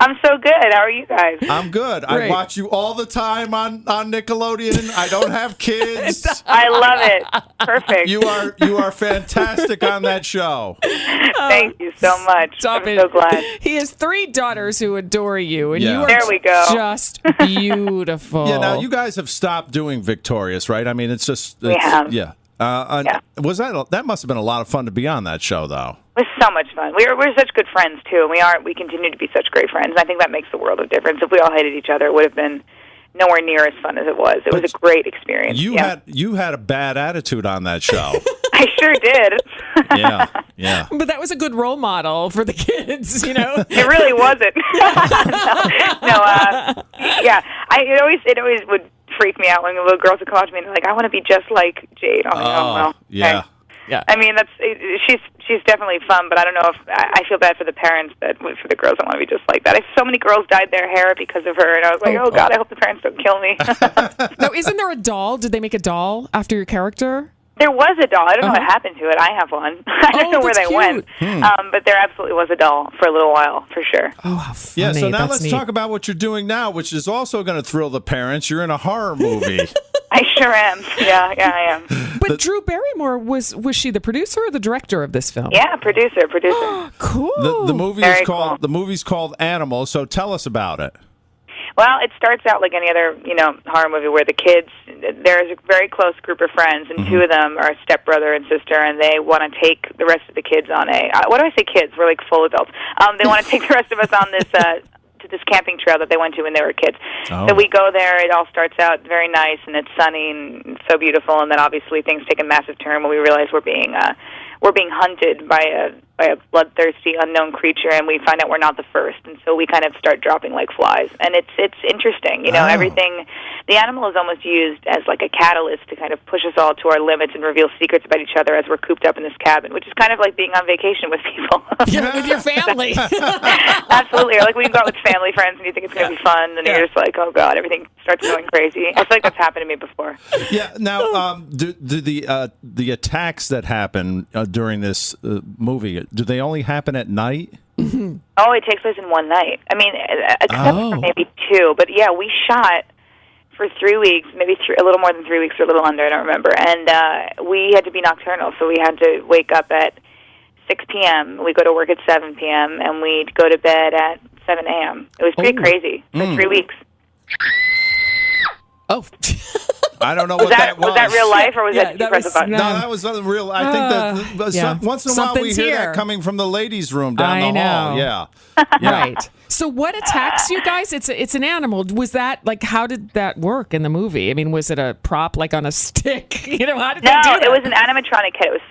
I'm so good. How are you guys? I'm good. Great. I watch you all the time on Nickelodeon. I don't have kids. I love it. Perfect. You are fantastic on that show. Thank you so much. Stop I'm it. so glad. He has 3 daughters who adore you, and Yeah. you are There we go. just beautiful. Yeah, now you guys have stopped doing Victorious, right? I mean, it's just... We have. Yeah. Was that must have been a lot of fun to be on that show, though. It was so much fun. We're such good friends too, and we continue to be such great friends. And I think that makes the world of difference. If we all hated each other, it would have been nowhere near as fun as it was. It was a great experience. You had a bbad attitude on that show. I sure did. Yeah. But that was a good role model for the kids, you know? It really wasn't. It always would freak me out when little girls would come up to me and they're like, "I want to be just like Jade." I'm like, "Oh, well." Yeah. Okay. Yeah. I mean, she's definitely fun, but I don't know if I feel bad for the parents that for the girls that want to be just like that. So many girls dyed their hair because of her, and I was like, oh God, I hope the parents don't kill me. Now, isn't there a doll? Did they make a doll after your character? There was a doll. I don't know what happened to it. I have one. I don't know where that's they went. But there absolutely was a doll for a little while, for sure. Oh, how funny. Yeah, so now That's let's neat. talk about what you're doing now, which is also going to thrill the parents. You're in a horror movie. I sure am. Yeah, I am. But Drew Barrymore, was she the producer or the director of this film? Yeah, producer. Cool. The movie Very is called cool. the movie's called Animal. So tell us about it. Well, it starts out like any other, horror movie where the kids, there's a very close group of friends, and 2 of them are stepbrother and sister, and they want to take the rest of the kids on what do I say kids? We're like full adults. They want to take the rest of us on this, to this camping trail that they went to when they were kids. Oh. So we go there, it all starts out very nice, and it's sunny and so beautiful, and then obviously things take a massive turn when we realize we're being hunted by a bloodthirsty unknown creature, and we find out we're not the first, and so we kind of start dropping like flies. And it's interesting, everything. The animal is almost used as like a catalyst to kind of push us all to our limits and reveal secrets about each other as we're cooped up in this cabin, which is kind of like being on vacation with people. Yeah, with your family. Absolutely. Or like when you go out with family friends and you think it's going to be fun, and you're just like, oh God, everything starts going crazy. I feel like that's happened to me before. Yeah. Now, do the attacks that happen during this movie, do they only happen at night? Oh, it takes place in one night. I mean, except for maybe 2. But yeah, we shot for 3 weeks, maybe a little more than 3 weeks or a little under, I don't remember. And we had to be nocturnal, so we had to wake up at 6 p.m. We go to work at 7 p.m., and we'd go to bed at 7 a.m. It was pretty crazy for 3 weeks. Oh. I don't know what that was. Was that real life, or was that that press was- a button? No, that was something real. I think that once in a while we Something's hear here. that coming from the ladies' room down I the hall. know. Yeah. Right. So what attacks you guys? It's an animal. Was that like, how did that work in the movie? I mean, was it a prop like on a stick? How did they do that? No, it was an animatronic kid. It was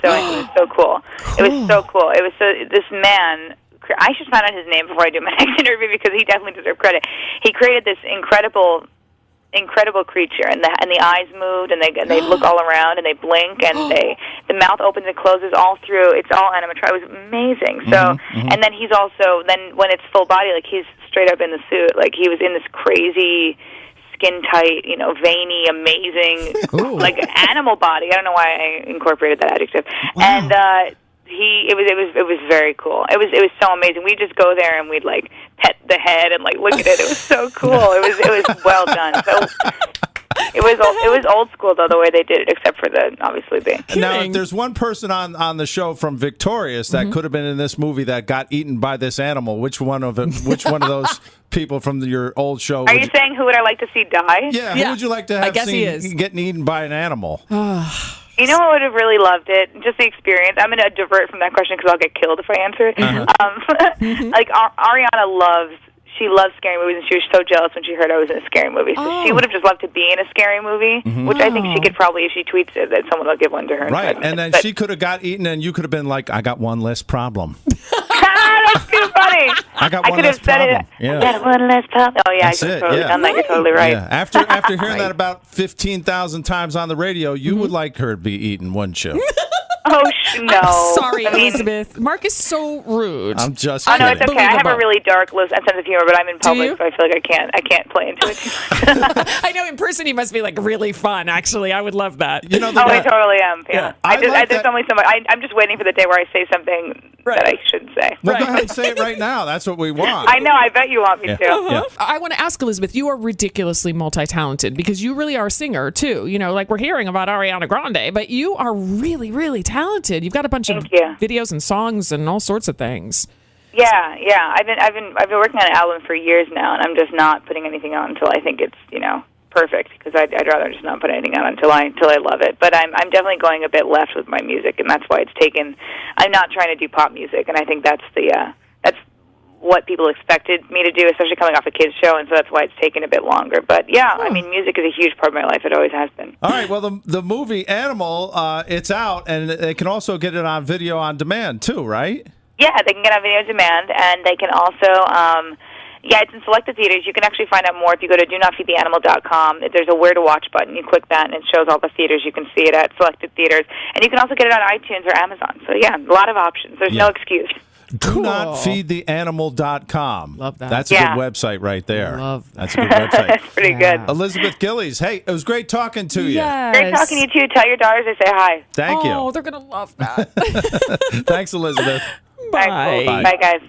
so cool. It was so cool. It was this man. I should find out his name before I do my next interview because he definitely deserves credit. He created this incredible creature, and the eyes moved, and they look all around, and they blink, and the mouth opens and closes all through. It's all animatronic. It was amazing. So, and then he's also when it's full body, like he's straight up in the suit, like he was in this crazy skin tight, veiny, amazing, like animal body. I don't know why I incorporated that adjective. Wow. And it was very cool. It was so amazing. We'd just go there and we'd like pet the head and like look at it. It was so cool. It was well done. So it was old school though, the way they did it, except for obviously the. Now, if there's one person on the show from Victorious that could have been in this movie that got eaten by this animal, which one of those people from your old show? Are you saying who would I like to see die? Yeah, who would you like to have he seen getting eaten by an animal? You know, I would have really loved it. Just the experience. I'm going to divert from that question because I'll get killed if I answer it. Like Ariana loves scary movies, and she was so jealous when she heard I was in a scary movie. So she would have just loved to be in a scary movie, which I think she could probably, if she tweets it, that someone will give one to her. Right, and then she could have got eaten, and you could have been like, "I got one less problem." That's too funny. I got one less problem. I got one less problem. Oh yeah, That's I could have it, totally yeah. done that. You're totally right. Yeah. After hearing that about 15,000 times on the radio, you would like her to be eaten, wouldn't you? No. Sorry, Elizabeth. Mark is so rude. I'm just Oh, no, kidding. it's okay. I have a really dark sense of humor, but I'm in Do you? public, so I feel like I can't play into it too much. I know in person he must be like really fun. Actually, I would love that. You know, I totally am. Yeah. There's that. only so much. I'm just waiting for the day where I say something that I should say. Well, go ahead and say it right now. That's what we want. I know. I bet you want me to. Yeah. I want to ask Elizabeth, you are ridiculously multi-talented because you really are a singer too. You know, like we're hearing about Ariana Grande, but you are really, really talented. You've got a bunch of videos and songs and all sorts of things. Yeah. I've been working on an album for years now, and I'm just not putting anything out until I think it's perfect, because I'd rather just not put anything out until I love it. But I'm definitely going a bit left with my music, and that's why it's taken. I'm not trying to do pop music, and I think that's that's what people expected me to do, especially coming off a kids show, and so that's why it's taken a bit longer. But yeah, I mean, music is a huge part of my life. It always has been. All right. Well, the movie Animal, it's out, and they can also get it on video on demand too, right? Yeah, they can get it on video on demand, and they can also. It's in selected theaters. You can actually find out more if you go to donotfeedtheanimal.com. There's a Where to Watch button. You click that, and it shows all the theaters. You can see it at selected theaters. And you can also get it on iTunes or Amazon. So, yeah, a lot of options. There's no excuse. Do not feedtheanimal.com. Love that. That's a good website right there. Love that. That's a good website. That's pretty good. Elizabeth Gillies, hey, it was great talking to you. Yes. Great talking to you, too. Tell your daughters I say hi. Thank you. Oh, they're going to love that. Thanks, Elizabeth. Bye. All right, cool. Bye, guys.